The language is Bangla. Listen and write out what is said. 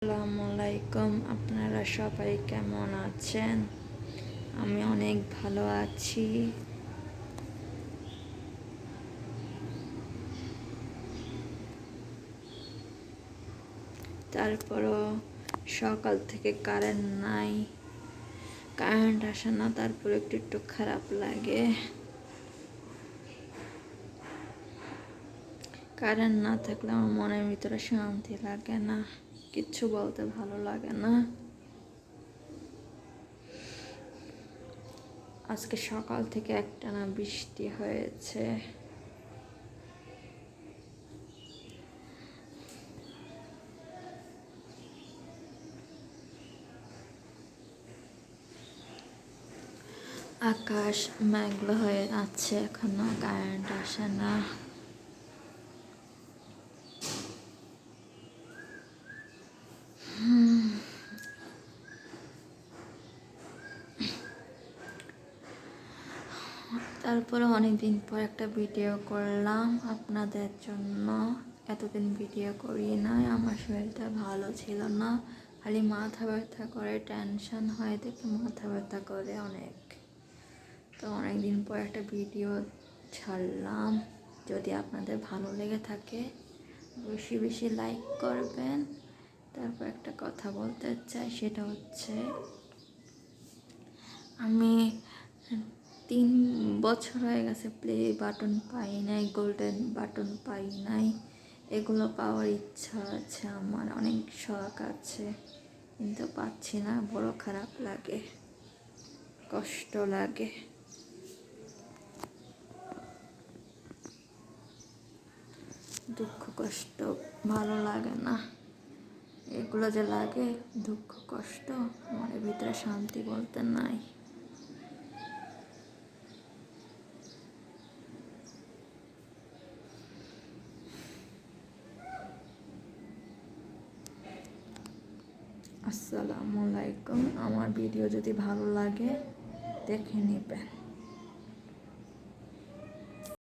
আসসালামু আলাইকুম। আপনারা সবাই কেমন আছেন? আমি অনেক ভালো আছি। তারপরও সকাল থেকে কারেন্ট নাই, কারেন্ট আসে না, তারপরে একটু একটু খারাপ লাগে। কারেন্ট না থাকলে আমার মনের ভিতরে শান্তি লাগে না, কিচ্ছু বলতে ভালো লাগে না। আজকে সকাল থেকে একটানা বৃষ্টি হয়েছে। আকাশ মেঘলা হয়ে আছে, এখনো কারেন্ট আসে না। তারপরে অনেকদিন পর একটা ভিডিও করলাম আপনাদের জন্য। এতদিন ভিডিও করি নাই, আমার শরীরটা ভালো ছিল না, খালি মাথা ব্যথা করে, টেনশন হয় দেখে মাথা ব্যথা করে অনেক। তো অনেকদিন পর একটা ভিডিও ছাড়লাম। যদি আপনাদের ভালো লেগে থাকে বেশি বেশি লাইক করবেন। তারপর একটা কথা বলতে চাই, সেটা হচ্ছে আমি 3 বছর হয়ে গেছে প্লে বাটন পাই নাই, গোল্ডেন বাটন পাই নাই। এগুলো পাওয়ার ইচ্ছা আছে, আমার অনেক শখ আছে, কিন্তু পাচ্ছি না। বড় খারাপ লাগে, কষ্ট লাগে। দুঃখ কষ্ট ভালো লাগে না, এগুলো যে লাগে দুঃখ কষ্ট, আমার ভিতরে শান্তি বলতে নাই। আসসালামু আলাইকুম। আমার ভিডিও যদি ভালো লাগে দেখে নেবেন।